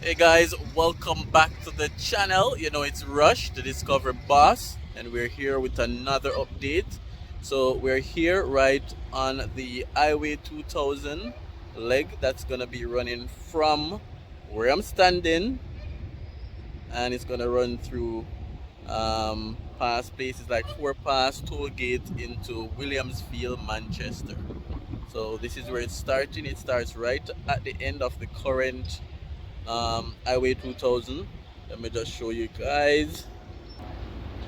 Hey guys, welcome back to the channel. It's Rush, the Discover Boss, and we're here with another update. So we're here right on the Highway 2000 leg that's gonna be running from where I'm standing, and it's gonna run through past places like Four Pass, Tollgate into Williamsfield, Manchester. So this is where it's starting. It starts right at the end of the current Highway 2000. Let me just show you guys.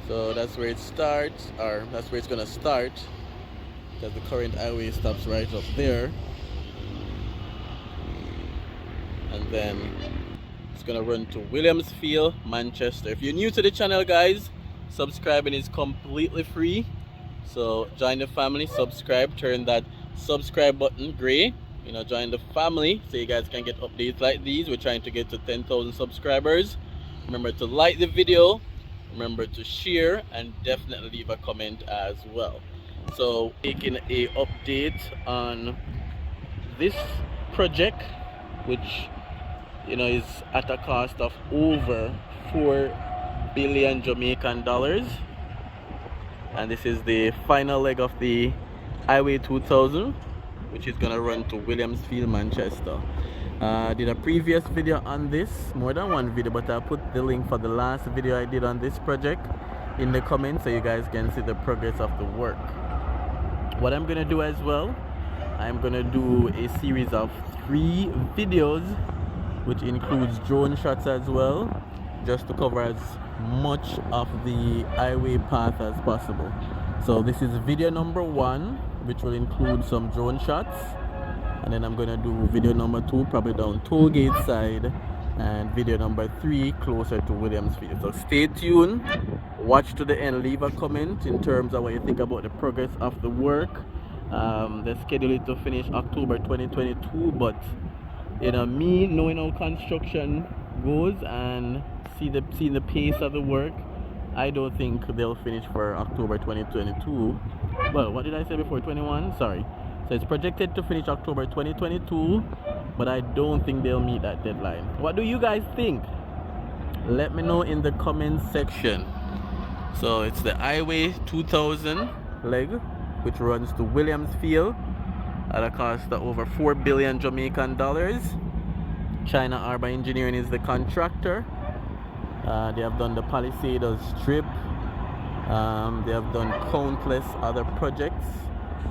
So that's where it starts, or that's where it's gonna start, because the current highway stops right up there, and then it's gonna run to Williamsfield, Manchester. If you're new to the channel, guys, subscribing is completely free. So join the family, subscribe, turn that subscribe button gray. Join the family so you guys can get updates like these. We're trying to get to 10,000 subscribers. Remember to like the video, remember to share, and definitely leave a comment as well. So taking a update on this project, which is at a cost of over 4 billion Jamaican dollars, and this is the final leg of the Highway 2000, which is gonna run to Williamsfield, Manchester. Did a previous video on this, more than one video, but I'll put the link for the last video I did on this project in the comments so you guys can see the progress of the work. What I'm gonna do as well, I'm gonna do a series of 3 videos, which includes drone shots as well, just to cover as much of the highway path as possible. So this is video number 1, which will include some drone shots, and then I'm gonna do video number 2 probably down Tollgate side, and video number 3 closer to Williamsfield. So stay tuned, watch to the end, leave a comment in terms of what you think about the progress of the work. They schedule it to finish October 2022, but me knowing how construction goes and seeing the pace of the work, I don't think they'll finish for October 2022. Well, what did I say before? 21? Sorry. So it's projected to finish October 2022, but I don't think they'll meet that deadline. What do you guys think? Let me know in the comment section. So it's the Highway 2000 leg, which runs to Williamsfield at a cost of over 4 billion Jamaican dollars. China Harbour Engineering is the contractor. They have done the Palisadoes Strip. They have done countless other projects.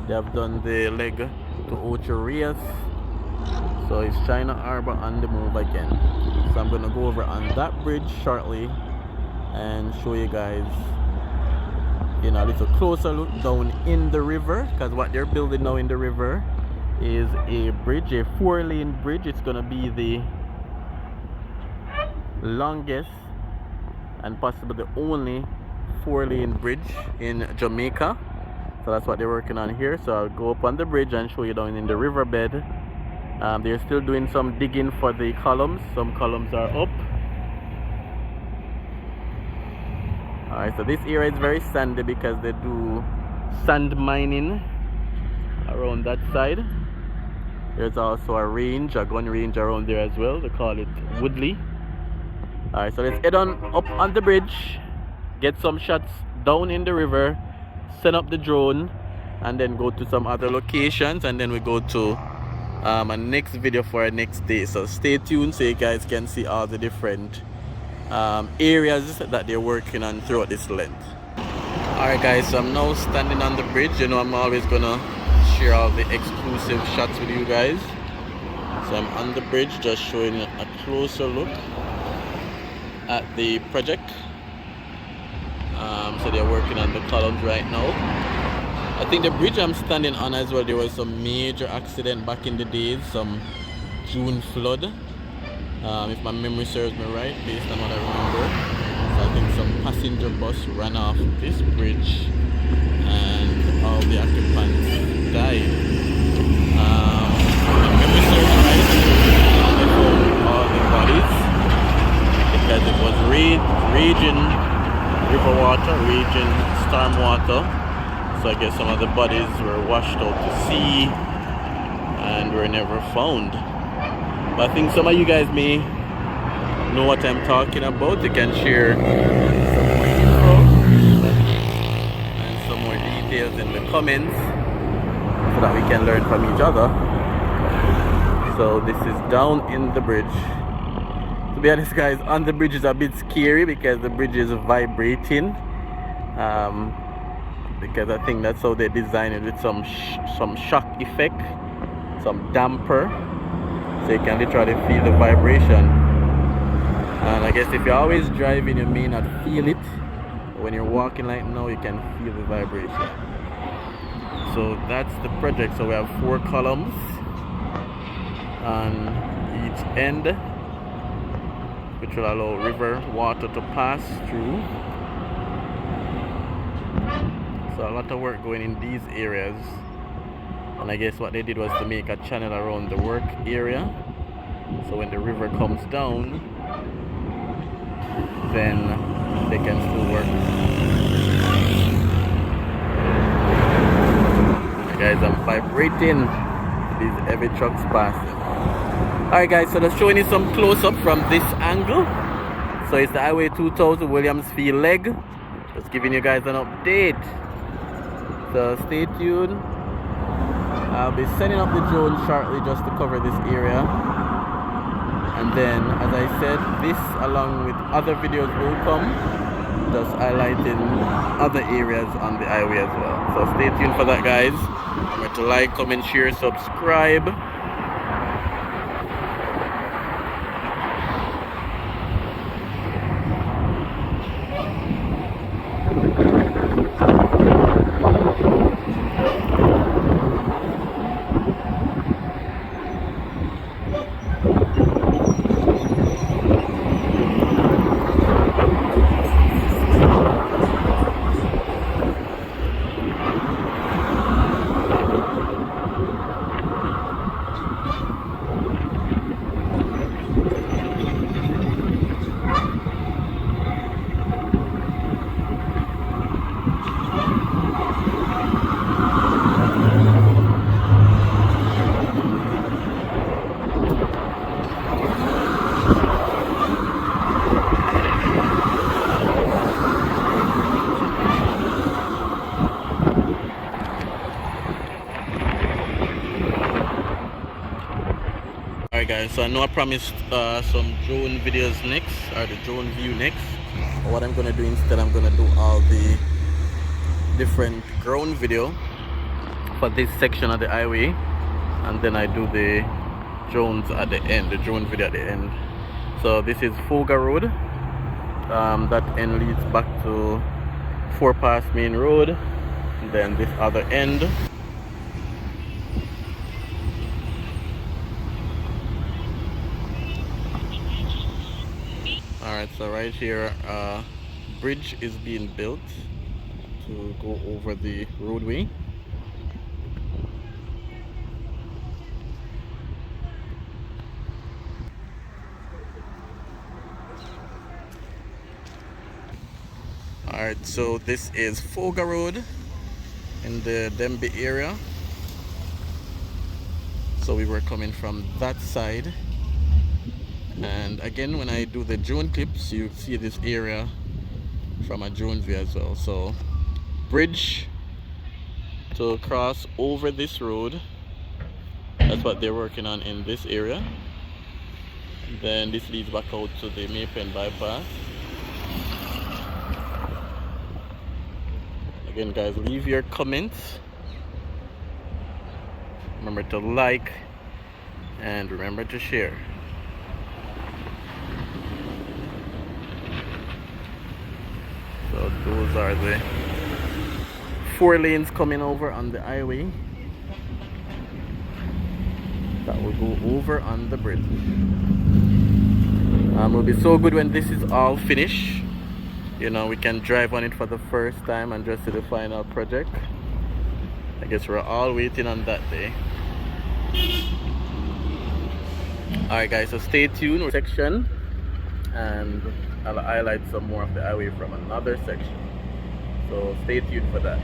They have done the leg to Ocho Rios. So it's China Harbour on the move again. So I'm going to go over on that bridge shortly and show you guys a little closer look down in the river, because what they're building now in the river is a bridge, a 4-lane bridge. It's going to be the longest and possibly the only 4-lane bridge in Jamaica. So that's what they're working on here. So I'll go up on the bridge and show you down in the riverbed. They're still doing some digging for the columns. Some columns are up. Alright, so this area is very sandy because they do sand mining around that side. There's also a range, a gun range around there as well. They call it Woodley. Alright, so let's head on up on the bridge, get some shots down in the river, send up the drone, and then go to some other locations, and then we go to a next video for our next day. So stay tuned so you guys can see all the different areas that they're working on throughout this length. Alright guys, so I'm now standing on the bridge. I'm always gonna share all the exclusive shots with you guys. So I'm on the bridge, just showing a closer look at the project. So they're working on the columns right now. I think the bridge I'm standing on as well, there was some major accident back in the days, some June flood, if my memory serves me right, based on what I remember. So I think some passenger bus ran off this bridge and all the occupants died. If my memory serves me right, they found all the bodies because it was raging river water, raging storm water. So I guess some of the bodies were washed out to sea and were never found. But I think some of you guys may know what I'm talking about, you can share some more info and some more details in the comments so that we can learn from each other. So this is down in the bridge. To be honest guys, on the bridge is a bit scary because the bridge is vibrating. Because I think that's how they designed it, with some shock effect, some damper, so you can literally feel the vibration. And I guess if you're always driving, you may not feel it. When you're walking like now, you can feel the vibration. So that's the project. So we have 4 columns on each end, which will allow river water to pass through. So a lot of work going in these areas, and I guess what they did was to make a channel around the work area, so when the river comes down, then they can still work. Guys, I'm vibrating, these heavy trucks passing. Alright guys, so just showing you some close-up from this angle. So it's the Highway 2000 Williamsfield leg. Just giving you guys an update. So stay tuned. I'll be setting up the drone shortly just to cover this area. And then, as I said, this along with other videos will come, just highlighting other areas on the highway as well. So stay tuned for that guys. Remember to like, comment, share, subscribe. Alright guys, so I know I promised some drone videos next, or the drone view next. But what I'm gonna do instead, I'm gonna do all the different ground video for this section of the highway, and then I do the drones at the end, the drone video at the end. So this is Foga Road. That end leads back to 4 Pass Main Road, and then this other end. Alright, so right here, bridge is being built to go over the roadway. Alright, so this is Foga Road in the Dembe area. So we were coming from that side. And again, when I do the drone clips, you see this area from a drone view as well. So bridge to cross over this road, that's what they're working on in this area. Then this leads back out to the Maypen bypass. Again guys, leave your comments, remember to like, and remember to share. So those are the 4 lanes coming over on the highway that will go over on the bridge. It will be so good when this is all finished. You know, we can drive on it for the first time and just see the final project. I guess we're all waiting on that day. Alright guys, so stay tuned for section, and I'll highlight some more of the highway from another section. So stay tuned for that.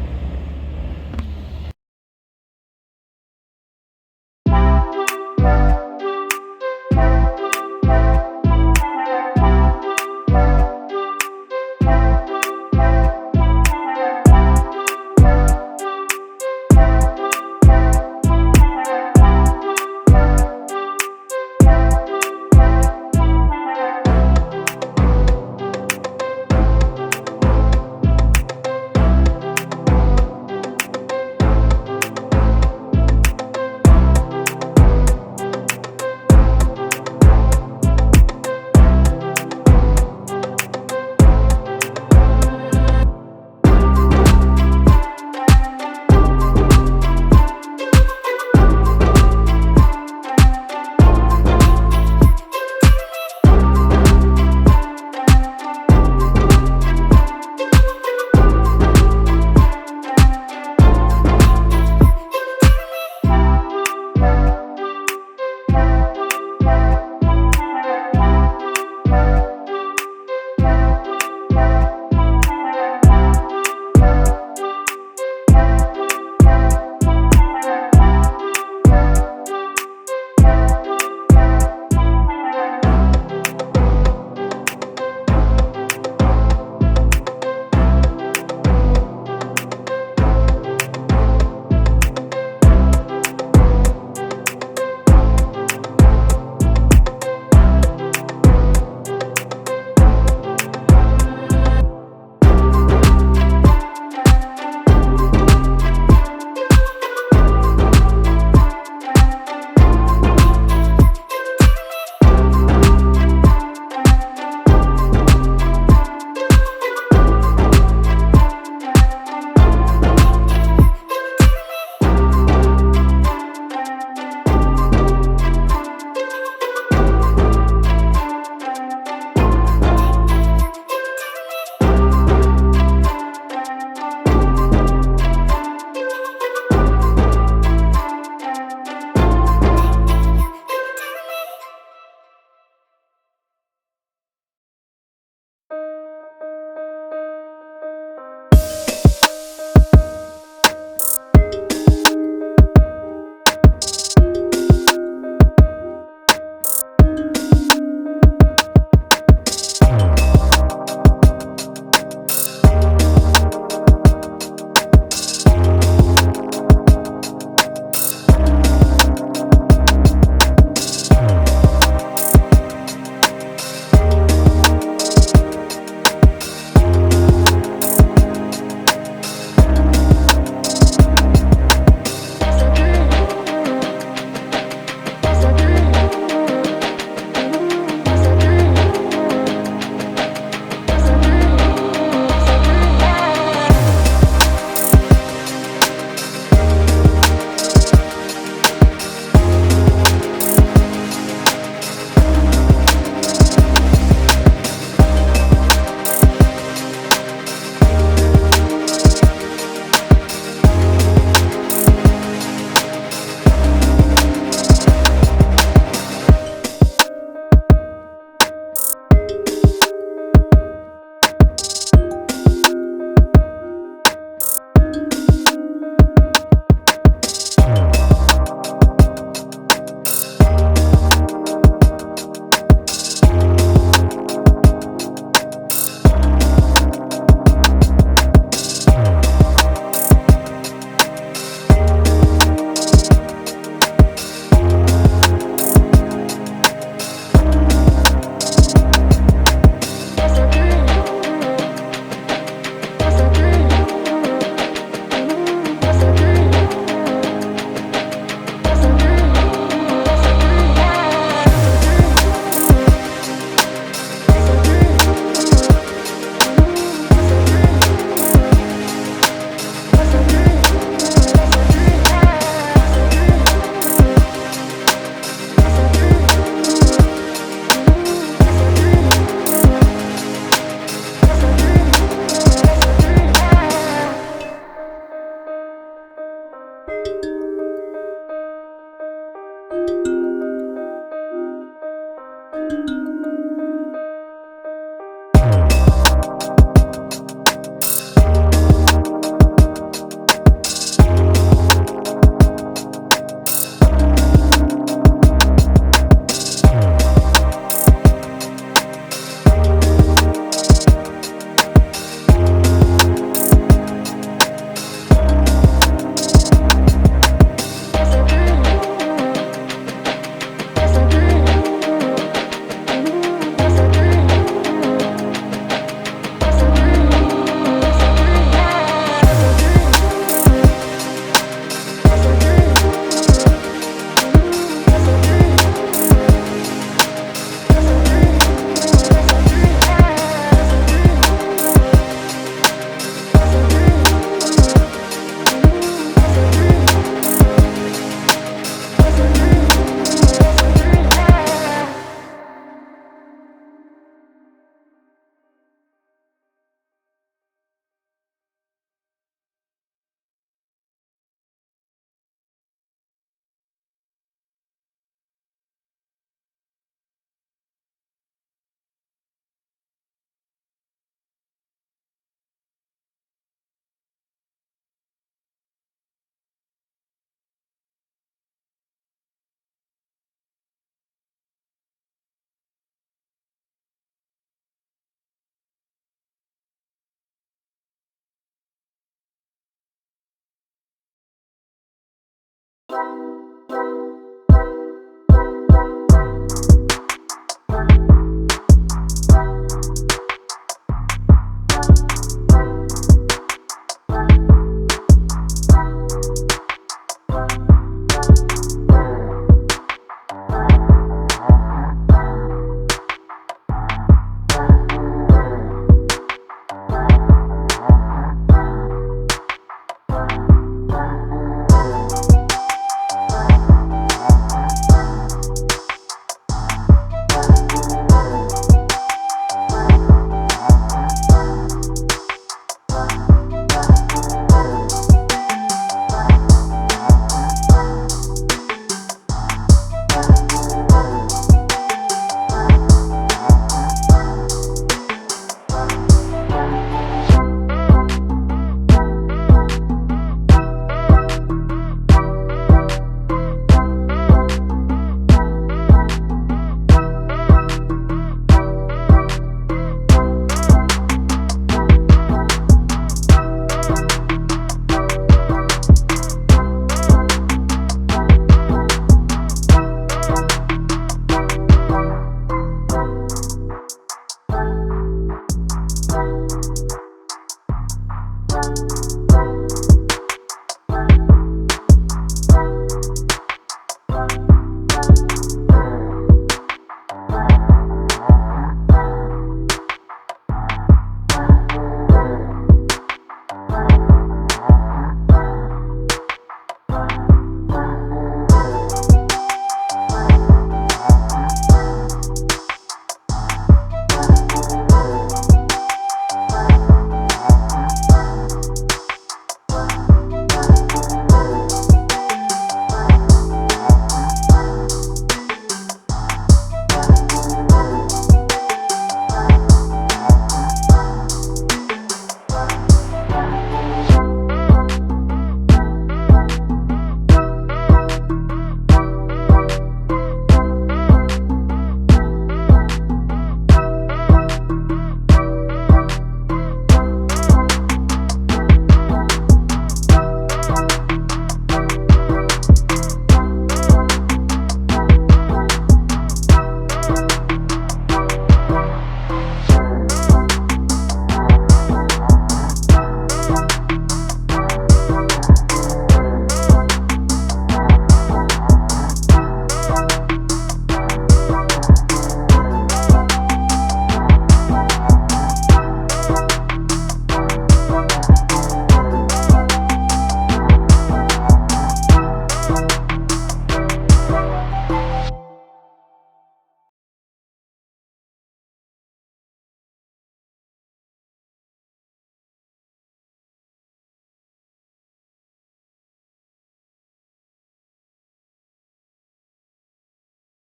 Bye.